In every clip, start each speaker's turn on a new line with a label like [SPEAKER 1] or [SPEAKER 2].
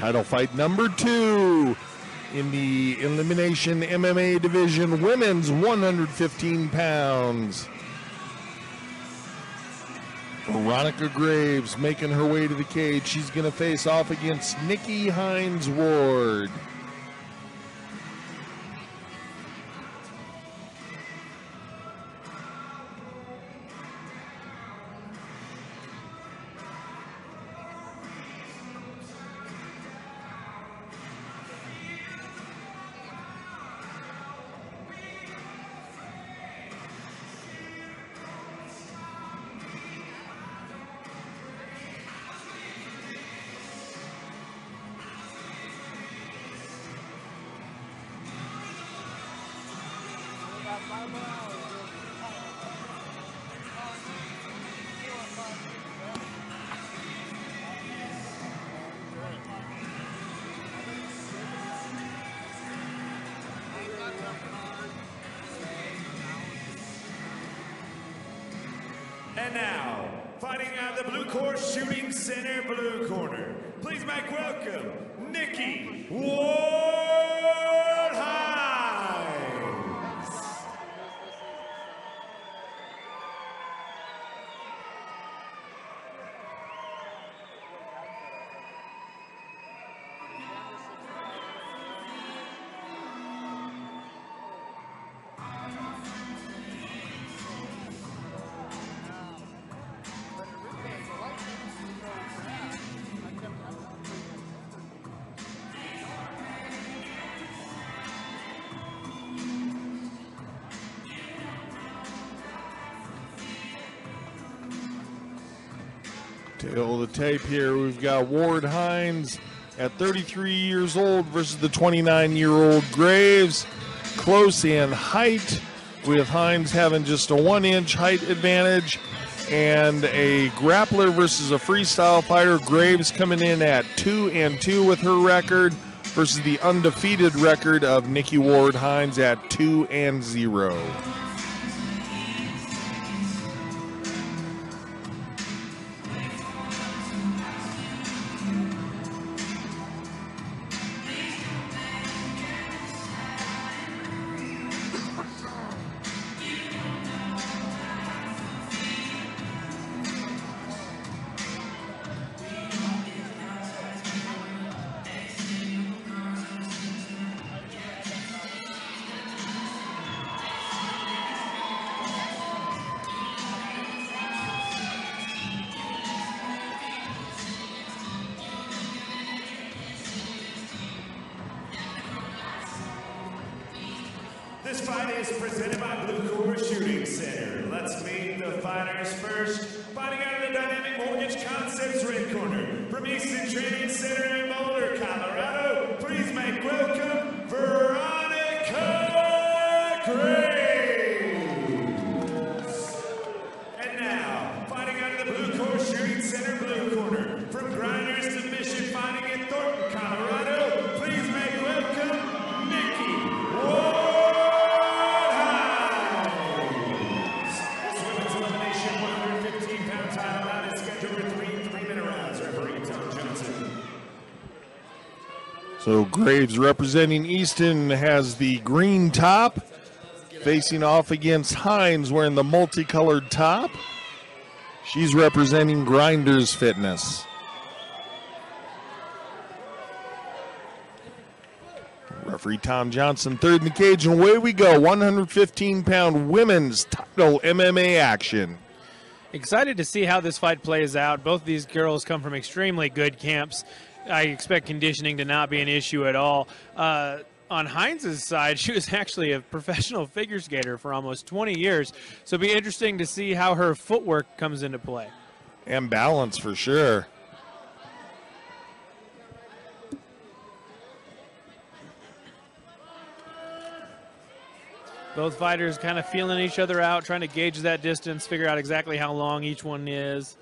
[SPEAKER 1] Title fight number 2 in the Elimination MMA division, women's 115 pounds. Veronica Graves making her way to the cage. She's going to face off against Nikki Hines-Ward.
[SPEAKER 2] And now, fighting out of the Blue Course Shooting Center blue corner, please make welcome Nikki Ward Hines.
[SPEAKER 1] Tail of the tape here, we've got Ward Hines at 33 years old versus the 29-year-old Graves. Close in height, with Hines having just a 1-inch height advantage, and a grappler versus a freestyle fighter. Graves coming in at 2-2 with her record versus the undefeated record of Nikki Ward Hines at 2-0.
[SPEAKER 2] This fight is presented by Blue Course Shooting Center. Let's meet the fighters first. Fighting out of the Dynamic Mortgage Concepts red corner, from Easton Training Center in Boulder, Colorado, please make welcome Veronica Graves. And now, fighting out of the Blue Course Shooting Center blue corner, from Grinders to Mission Fighting in Thornton, Colorado, please make welcome Nikki Ward.
[SPEAKER 1] So Graves, representing Easton, has the green top, facing off against Hines wearing the multicolored top. She's representing Grinders Fitness. Referee Tom Johnson, third in the cage, and away we go. 115-pound women's title MMA action.
[SPEAKER 3] Excited to see how this fight plays out. Both of these girls come from extremely good camps. I expect conditioning to not be an issue at all. On Hines' side, she was actually a professional figure skater for almost 20 years, so it'll be interesting to see how her footwork comes into play.
[SPEAKER 1] And balance for sure.
[SPEAKER 3] Both fighters kind of feeling each other out, trying to gauge that distance, figure out exactly how long each one is.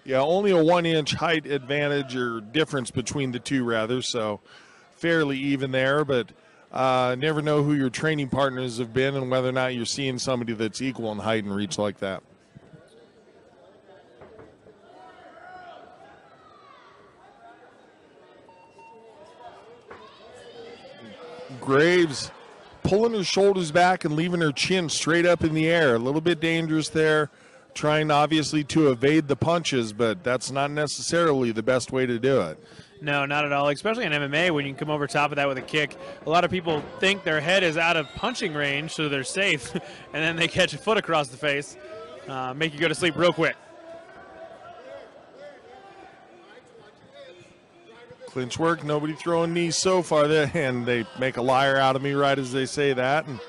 [SPEAKER 1] Yeah, only a 1-inch height advantage or difference between the two, rather, so fairly even there, but never know who your training partners have been and whether or not you're seeing somebody that's equal in height and reach like that. Graves pulling her shoulders back and leaving her chin straight up in the air. A little bit dangerous there, trying obviously to evade the punches, but that's not necessarily the best way to do it.
[SPEAKER 3] No, not at all, especially in MMA when you can come over top of that with a kick. A lot of people think their head is out of punching range, so they're safe, and then they catch a foot across the face, make you go to sleep real quick.
[SPEAKER 1] Clinch work, nobody throwing knees so far there, and they make a liar out of me right as they say that. And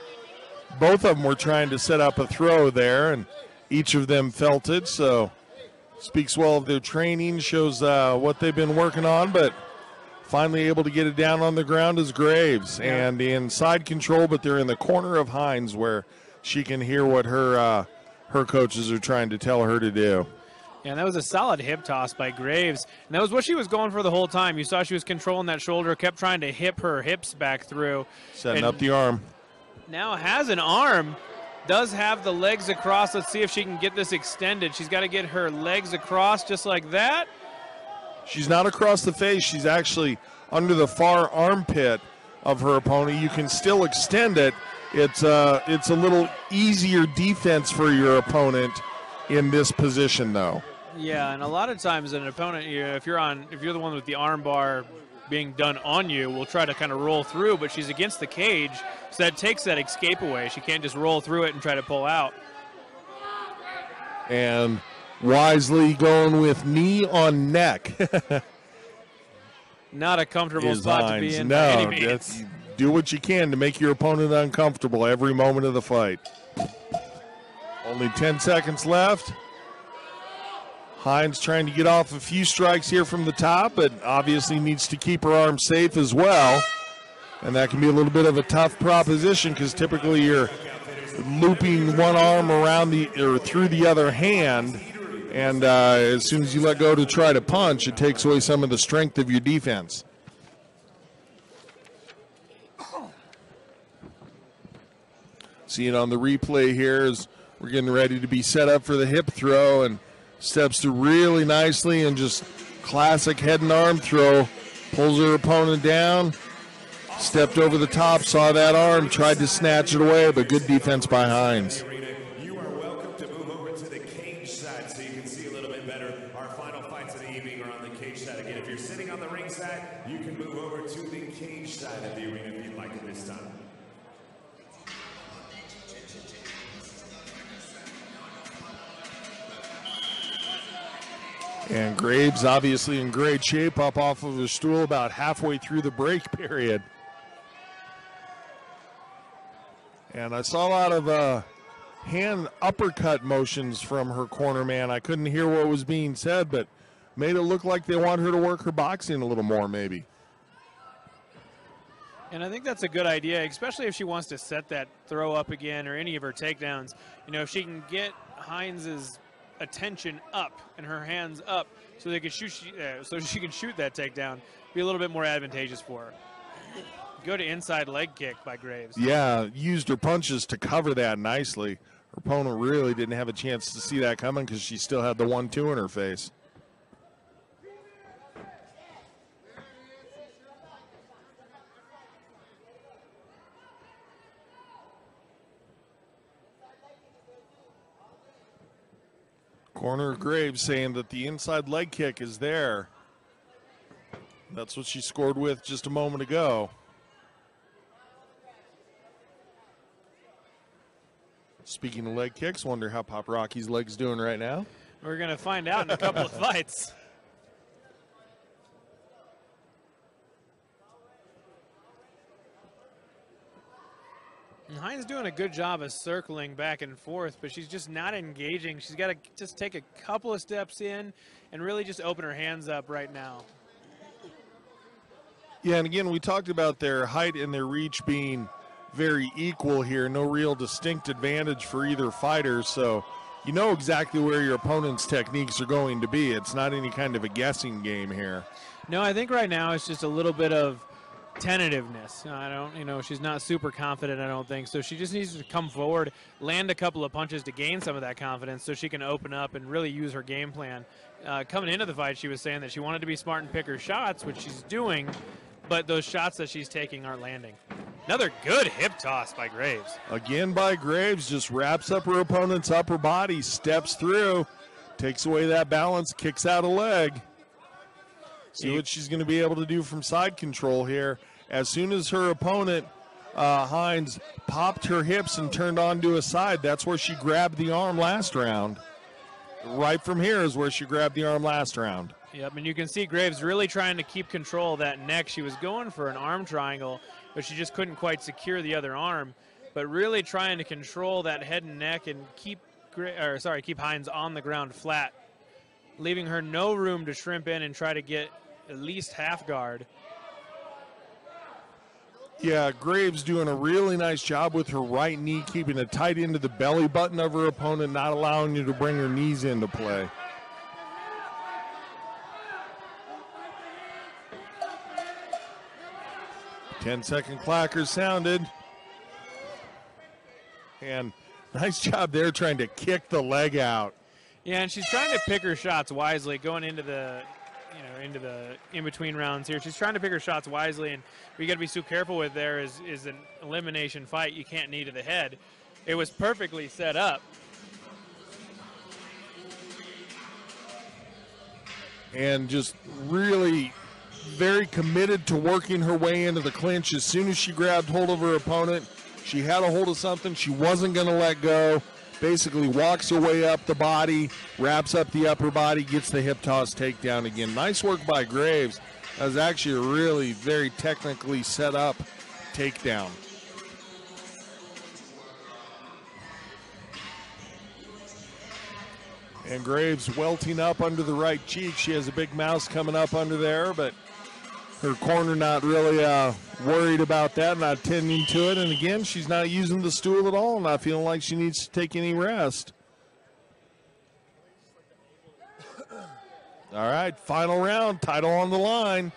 [SPEAKER 1] both of them were trying to set up a throw there, and each of them felt it, so speaks well of their training, shows what they've been working on, but finally able to get it down on the ground is Graves.
[SPEAKER 3] Yeah.
[SPEAKER 1] And in side control, but they're in the corner of Hines where she can hear what her coaches are trying to tell her to do.
[SPEAKER 3] Yeah, and that was a solid hip toss by Graves. And that was what she was going for the whole time. You saw she was controlling that shoulder, kept trying to hip her hips back through.
[SPEAKER 1] Setting up the arm.
[SPEAKER 3] Now has an arm, does have the legs across. Let's see if she can get this extended. She's got to get her legs across just like that.
[SPEAKER 1] She's not across the face. She's actually under the far armpit of her opponent. You can still extend it. It's a little easier defense for your opponent in this position, though.
[SPEAKER 3] Yeah, and a lot of times an opponent, if you're the one with the arm bar being done on you, will try to kind of roll through, but she's against the cage, so that takes that escape away. She can't just roll through it and try to pull out.
[SPEAKER 1] And wisely going with knee on neck.
[SPEAKER 3] Not a comfortable spot to be in by
[SPEAKER 1] No,
[SPEAKER 3] any means.
[SPEAKER 1] do what you can to make your opponent uncomfortable every moment of the fight. Only 10 seconds left. Hines trying to get off a few strikes here from the top, but obviously needs to keep her arm safe as well. And that can be a little bit of a tough proposition because typically you're looping one arm around through the other hand, and as soon as you let go to try to punch, it takes away some of the strength of your defense. See it on the replay here as we're getting ready to be set up for the hip throw, and steps through really nicely and just classic head and arm throw. Pulls her opponent down, stepped over the top, saw that arm, tried to snatch it away, but good defense by Hines.
[SPEAKER 2] You are welcome to move over to the cage side so you can see a little bit better. Our final fights of the evening are on the cage side. Again, if you're sitting on the ring side, you can move over to the cage side of the arena if you'd like at this time.
[SPEAKER 1] And Graves obviously in great shape, up off of his stool about halfway through the break period. And I saw a lot of hand uppercut motions from her corner man. I couldn't hear what was being said, but made it look like they want her to work her boxing a little more maybe.
[SPEAKER 3] And I think that's a good idea, especially if she wants to set that throw up again or any of her takedowns. You know, if she can get Hines's attention up and her hands up so they can shoot so she can shoot that takedown, be a little bit more advantageous for her. Go to inside leg kick by Graves.
[SPEAKER 1] Yeah, used her punches to cover that nicely. Her opponent really didn't have a chance to see that coming because she still had the 1-2 in her face. Corner of Graves saying that the inside leg kick is there. That's what she scored with just a moment ago. Speaking of leg kicks, wonder how Pop Rocky's leg's doing right now.
[SPEAKER 3] We're going to find out in a couple of fights. And Hines doing a good job of circling back and forth, but she's just not engaging. She's got to just take a couple of steps in and really just open her hands up right now.
[SPEAKER 1] Yeah, and again, we talked about their height and their reach being very equal here. No real distinct advantage for either fighter, so you know exactly where your opponent's techniques are going to be. It's not any kind of a guessing game here.
[SPEAKER 3] No, I think right now it's just a little bit of tentativeness. She's not super confident, I don't think. So she just needs to come forward, land a couple of punches to gain some of that confidence so she can open up and really use her game plan. Coming into the fight, she was saying that she wanted to be smart and pick her shots, which she's doing, but those shots that she's taking aren't landing. Another good hip toss by Graves.
[SPEAKER 1] Again by Graves, just wraps up her opponent's upper body, steps through, takes away that balance, kicks out a leg. See what she's going to be able to do from side control here. As soon as her opponent, Hines, popped her hips and turned onto a side, that's where she grabbed the arm last round. Right from here is where she grabbed the arm last round.
[SPEAKER 3] Yep, and you can see Graves really trying to keep control of that neck. She was going for an arm triangle, but she just couldn't quite secure the other arm. But really trying to control that head and neck and keep Hines on the ground flat, leaving her no room to shrimp in and try to get at least half guard.
[SPEAKER 1] Yeah, Graves doing a really nice job with her right knee, keeping it tight into the belly button of her opponent, not allowing you to bring her knees into play. Ten-second clacker sounded. And nice job there trying to kick the leg out.
[SPEAKER 3] Yeah, and she's trying to pick her shots wisely going into the in-between rounds here. She's trying to pick her shots wisely, and what you got to be so careful with there is an elimination fight. You can't knee to the head. It was perfectly set up.
[SPEAKER 1] And just really very committed to working her way into the clinch. As soon as she grabbed hold of her opponent, she had a hold of something. She wasn't going to let go. Basically walks her way up the body, wraps up the upper body, gets the hip toss takedown again. Nice work by Graves. That was actually a really very technically set up takedown. And Graves welting up under the right cheek. She has a big mouse coming up under there, but her corner not really worried about that, not tending to it. And again, she's not using the stool at all, not feeling like she needs to take any rest. All right, final round, title on the line.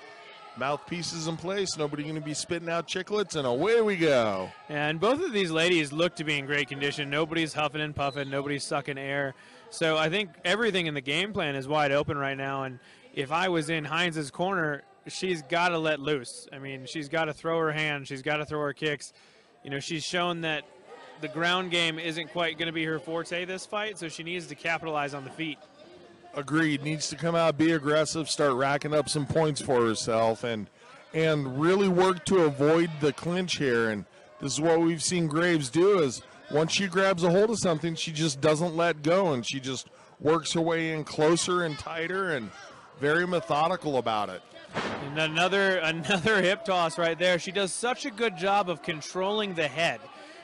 [SPEAKER 1] Mouthpieces in place, nobody going to be spitting out chiclets, and away we go.
[SPEAKER 3] And both of these ladies look to be in great condition. Nobody's huffing and puffing, nobody's sucking air. So I think everything in the game plan is wide open right now, and if I was in Hines' corner, she's got to let loose. I mean, she's got to throw her hand. She's got to throw her kicks. You know, she's shown that the ground game isn't quite going to be her forte this fight, so she needs to capitalize on the feet.
[SPEAKER 1] Agreed. Needs to come out, be aggressive, start racking up some points for herself, and really work to avoid the clinch here. And this is what we've seen Graves do is once she grabs a hold of something, she just doesn't let go, and she just works her way in closer and tighter and very methodical about it.
[SPEAKER 3] And another hip toss right there. She does such a good job of controlling the head.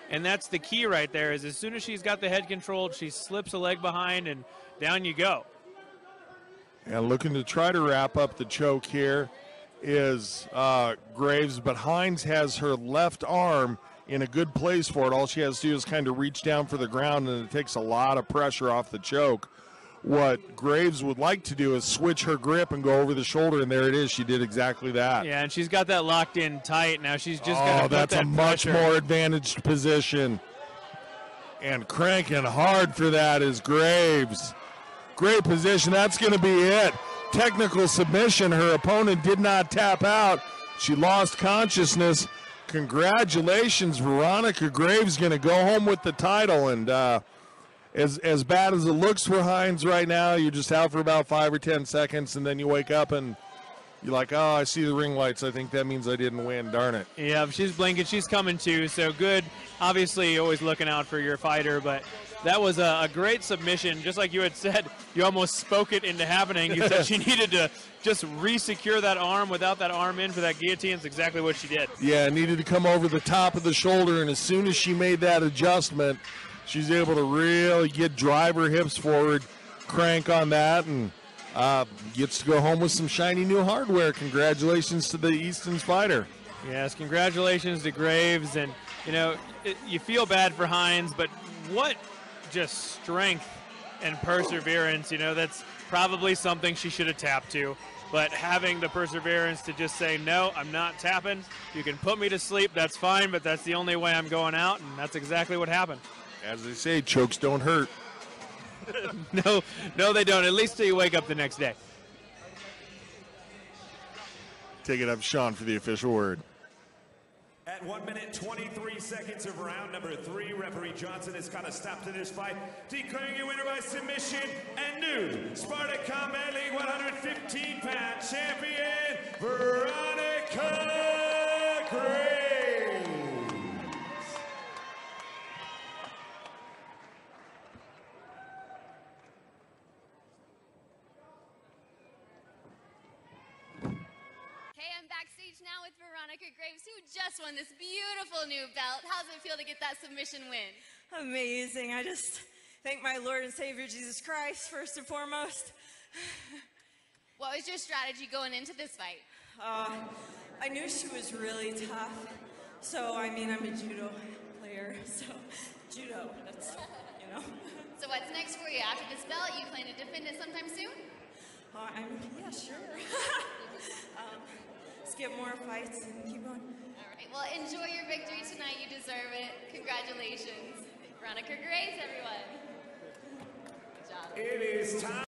[SPEAKER 3] And that's the key right there is as soon as she's got the head controlled, she slips a leg behind and down you go.
[SPEAKER 1] And looking to try to wrap up the choke here is Graves, but Hines has her left arm in a good place for it. All she has to do is kind of reach down for the ground, and it takes a lot of pressure off the choke. What Graves would like to do is switch her grip and go over the shoulder, and there it is. She did exactly that.
[SPEAKER 3] Yeah, and she's got that locked in tight. Now she's just got to put
[SPEAKER 1] that's
[SPEAKER 3] that
[SPEAKER 1] a much
[SPEAKER 3] pressure.
[SPEAKER 1] more advantaged position. And cranking hard for that is Graves. Great position. That's going to be it. Technical submission. Her opponent did not tap out. She lost consciousness. Congratulations, Veronica Graves going to go home with the title. And as bad as it looks for Hines right now, you're just out for about 5 or 10 seconds, and then you wake up and you're like, oh, I see the ring lights. I think that means I didn't win. Darn it.
[SPEAKER 3] Yeah, she's blinking. She's coming too. So good. Obviously, always looking out for your fighter, but that was a great submission. Just like you had said, you almost spoke it into happening. You said she needed to just re-secure that arm without that arm in for that guillotine. It's exactly what she did.
[SPEAKER 1] Yeah, needed to come over the top of the shoulder, and as soon as she made that adjustment, she's able to really drive her hips forward, crank on that, and gets to go home with some shiny new hardware. Congratulations to the Easton's fighter.
[SPEAKER 3] Yes, congratulations to Graves. And, you know, you feel bad for Hines, but what just strength and perseverance. You know, that's probably something she should have tapped to. But having the perseverance to just say, no, I'm not tapping. You can put me to sleep, that's fine, but that's the only way I'm going out, and that's exactly what happened.
[SPEAKER 1] As they say, chokes don't hurt.
[SPEAKER 3] No, they don't, at least till you wake up the next day.
[SPEAKER 1] Take it up, Sean, for the official word.
[SPEAKER 2] At 1 minute 23 seconds of round number 3, referee Johnson has got a stop to this fight, declaring your winner by submission and new Sparta Combat League 115-pound champion, Veronica Graves.
[SPEAKER 4] Hey, I'm backstage now with Veronica Graves, who just won this beautiful new belt. How's it feel to get that submission win?
[SPEAKER 5] Amazing. I just thank my Lord and Savior Jesus Christ first and foremost.
[SPEAKER 4] What was your strategy going into this fight?
[SPEAKER 5] I knew she was really tough. So, I mean, I'm a judo player, so judo, that's, you know.
[SPEAKER 4] So what's next for you? After this belt, you plan to defend it sometime soon?
[SPEAKER 5] Yeah, sure. Let's get more fights and keep going.
[SPEAKER 4] All right, well, enjoy your victory tonight. You deserve it. Congratulations. Veronica Graves, everyone. Good job.
[SPEAKER 2] It is time.